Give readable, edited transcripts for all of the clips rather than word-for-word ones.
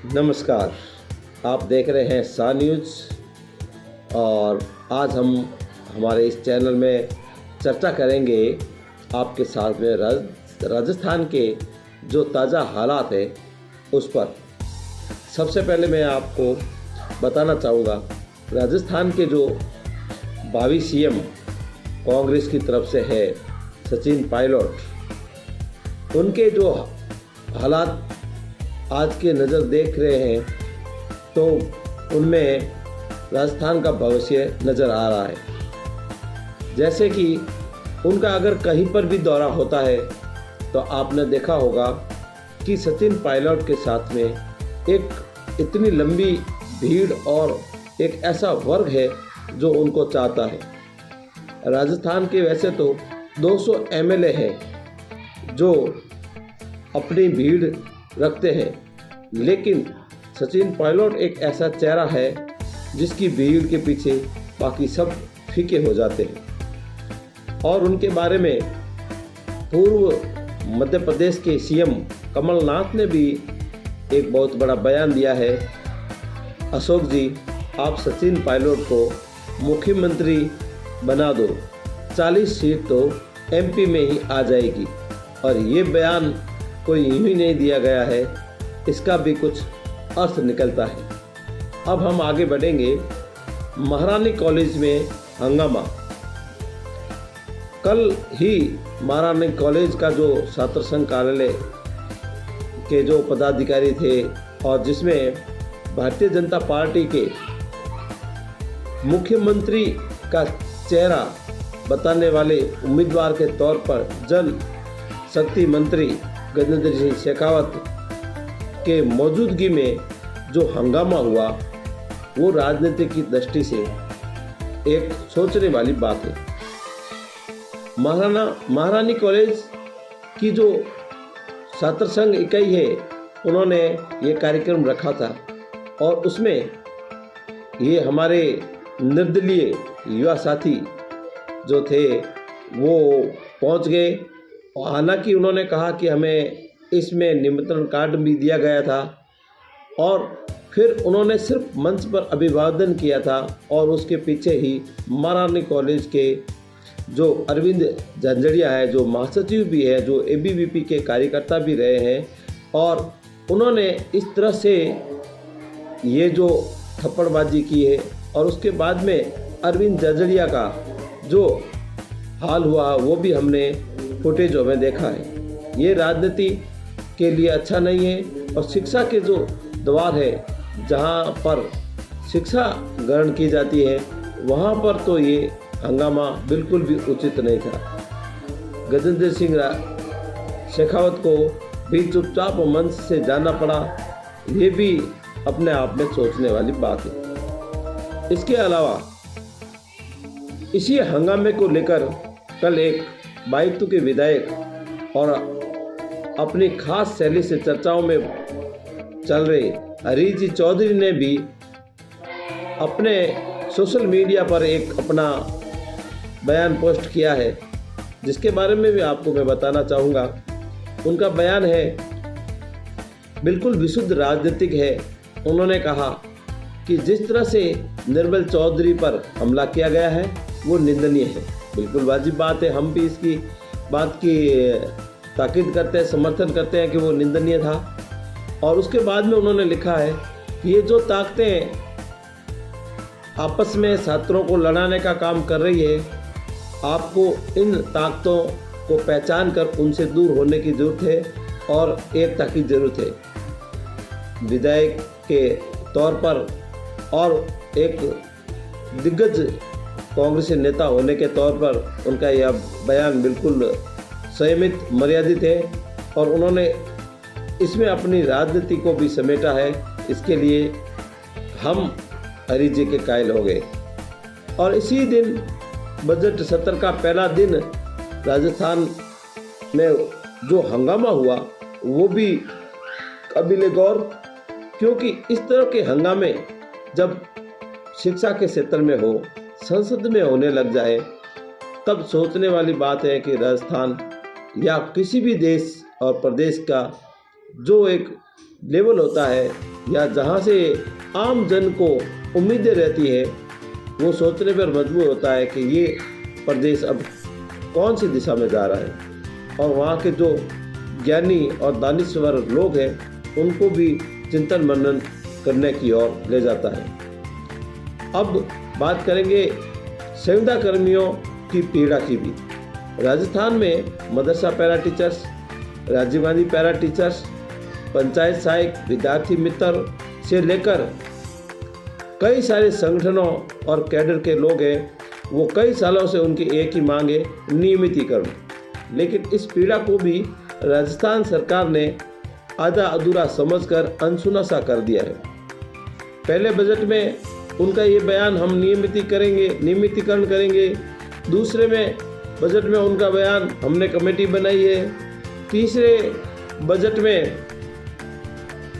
नमस्कार। आप देख रहे हैं सा न्यूज़ और आज हम हमारे इस चैनल में चर्चा करेंगे आपके साथ में राजस्थान के जो ताज़ा हालात है उस पर। सबसे पहले मैं आपको बताना चाहूँगा, राजस्थान के जो भावी सीएम कांग्रेस की तरफ से है सचिन पायलट, उनके जो हालात आज के नज़र देख रहे हैं तो उनमें राजस्थान का भविष्य नज़र आ रहा है। जैसे कि उनका अगर कहीं पर भी दौरा होता है तो आपने देखा होगा कि सचिन पायलट के साथ में एक इतनी लंबी भीड़ और एक ऐसा वर्ग है जो उनको चाहता है। राजस्थान के वैसे तो 200 एमएलए हैं जो अपनी भीड़ रखते हैं, लेकिन सचिन पायलट एक ऐसा चेहरा है जिसकी भीड़ के पीछे बाकी सब फीके हो जाते हैं। और उनके बारे में पूर्व मध्य प्रदेश के सीएम कमलनाथ ने भी एक बहुत बड़ा बयान दिया है। अशोक जी, आप सचिन पायलट को मुख्यमंत्री बना दो, 40 सीट तो एमपी में ही आ जाएगी। और ये बयान कोई यूं ही नहीं दिया गया है, इसका भी कुछ अर्थ निकलता है। अब हम आगे बढ़ेंगे। महारानी कॉलेज में हंगामा। कल ही महारानी कॉलेज का जो छात्र संघ कार्यालय के जो पदाधिकारी थे और जिसमें भारतीय जनता पार्टी के मुख्यमंत्री का चेहरा बताने वाले उम्मीदवार के तौर पर जल शक्ति मंत्री गजेंद्र सिंह शेखावत के मौजूदगी में जो हंगामा हुआ वो राजनीति की दृष्टि से एक सोचने वाली बात है। महारानी कॉलेज की जो छात्र संघ इकाई है, उन्होंने ये कार्यक्रम रखा था और उसमें ये हमारे निर्दलीय युवा साथी जो थे वो पहुंच गए। हालांकि उन्होंने कहा कि हमें इसमें निमंत्रण कार्ड भी दिया गया था और फिर उन्होंने सिर्फ मंच पर अभिवादन किया था और उसके पीछे ही महारानी कॉलेज के जो अरविंद झंझड़िया है, जो महासचिव भी है, जो एबीवीपी के कार्यकर्ता भी रहे हैं, और उन्होंने इस तरह से ये जो थप्पड़बाजी की है। और उसके बाद में अरविंद झंझड़िया का जो हाल हुआ वो भी हमने फुटेजों में देखा है। ये राजनीति के लिए अच्छा नहीं है और शिक्षा के जो द्वार है, जहाँ पर शिक्षा ग्रहण की जाती है, वहाँ पर तो ये हंगामा बिल्कुल भी उचित नहीं था। गजेंद्र सिंह शेखावत को भी चुपचाप मंच से जाना पड़ा, ये भी अपने आप में सोचने वाली बात है। इसके अलावा इसी हंगामे को लेकर कल एक बाइतू के विधायक और अपनी खास शैली से चर्चाओं में चल रहे हरीश जी चौधरी ने भी अपने सोशल मीडिया पर एक अपना बयान पोस्ट किया है, जिसके बारे में भी आपको मैं बताना चाहूँगा। उनका बयान है बिल्कुल विशुद्ध राजनीतिक है। उन्होंने कहा कि जिस तरह से निर्मल चौधरी पर हमला किया गया है वो निंदनीय है। बिल्कुल वाजिब बात है, हम भी इसकी बात की ताकीद करते हैं, समर्थन करते हैं कि वो निंदनीय था। और उसके बाद में उन्होंने लिखा है कि ये जो ताकतें आपस में छात्रों को लड़ाने का काम कर रही है, आपको इन ताकतों को पहचान कर उनसे दूर होने की ज़रूरत है और एकता की ज़रूरत है। विधायक के तौर पर और एक दिग्गज कांग्रेसी नेता होने के तौर पर उनका यह बयान बिल्कुल संयमित, मर्यादित है और उन्होंने इसमें अपनी राजनीति को भी समेटा है। इसके लिए हम हरीश जी के कायल हो गए। और इसी दिन बजट सत्र का पहला दिन राजस्थान में जो हंगामा हुआ वो भी काबिले गौर, क्योंकि इस तरह के हंगामे जब शिक्षा के क्षेत्र में हो, संसद में होने लग जाए, तब सोचने वाली बात है कि राजस्थान या किसी भी देश और प्रदेश का जो एक लेवल होता है या जहाँ से आम जन को उम्मीदें रहती है, वो सोचने पर मजबूर होता है कि ये प्रदेश अब कौन सी दिशा में जा रहा है। और वहाँ के जो ज्ञानी और दानिश्वर लोग हैं, उनको भी चिंतन मनन करने की ओर ले जाता है। अब बात करेंगे संविदा कर्मियों की पीड़ा की भी। राजस्थान में madrasa para teachers, Rajiv Gandhi para teachers, panchayat सहायक, विद्यार्थी मित्र से लेकर कई सारे संगठनों और कैडर के लोग हैं, वो कई सालों से उनकी एक ही मांग है, नियमितीकरण। लेकिन इस पीड़ा को भी राजस्थान सरकार ने आधा अधूरा समझकर अनसुना सा कर दिया है। पहले बजट में उनका ये बयान, हम नियमितीकरण करेंगे। दूसरे में बजट में उनका बयान, हमने कमेटी बनाई है। तीसरे बजट में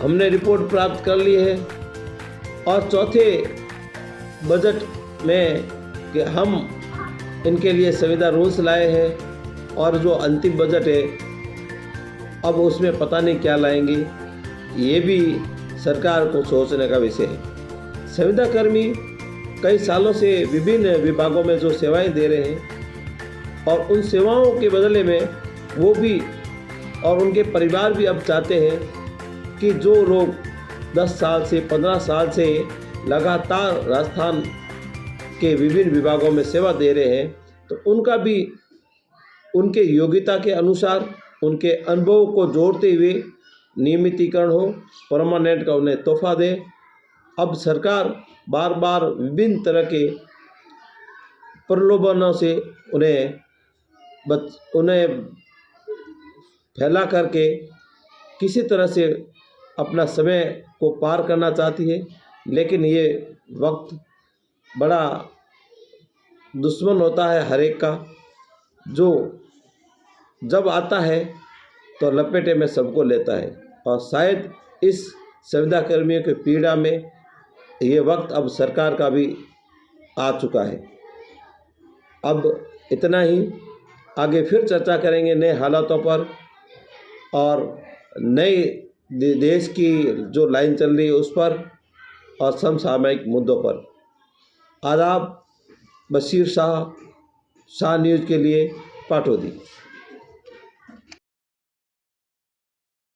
हमने रिपोर्ट प्राप्त कर ली है। और चौथे बजट में कि हम इनके लिए संविदा रूल्स लाए हैं। और जो अंतिम बजट है, अब उसमें पता नहीं क्या लाएंगे। ये भी सरकार को सोचने का विषय है। संविदा कर्मी कई सालों से विभिन्न विभागों में जो सेवाएं दे रहे हैं, और उन सेवाओं के बदले में वो भी और उनके परिवार भी अब चाहते हैं कि जो लोग 10 साल से 15 साल से लगातार राजस्थान के विभिन्न विभागों में सेवा दे रहे हैं, तो उनका भी उनके योग्यता के अनुसार, उनके अनुभव को जोड़ते हुए नियमितीकरण हो, परमानेंट का उन्हें तोहफा दे। अब सरकार बार बार विभिन्न तरह के प्रलोभनों से उन्हें फैला करके किसी तरह से अपना समय को पार करना चाहती है। लेकिन ये वक्त बड़ा दुश्मन होता है हर एक का, जो जब आता है तो लपेटे में सबको लेता है। और शायद इस संविदा कर्मियों की पीड़ा में ये वक्त अब सरकार का भी आ चुका है। अब इतना ही, आगे फिर चर्चा करेंगे नए हालातों पर और नए देश की जो लाइन चल रही है उस पर, और समसामयिक मुद्दों पर। आदाब, बशीर शाह न्यूज़ के लिए पाटौदी।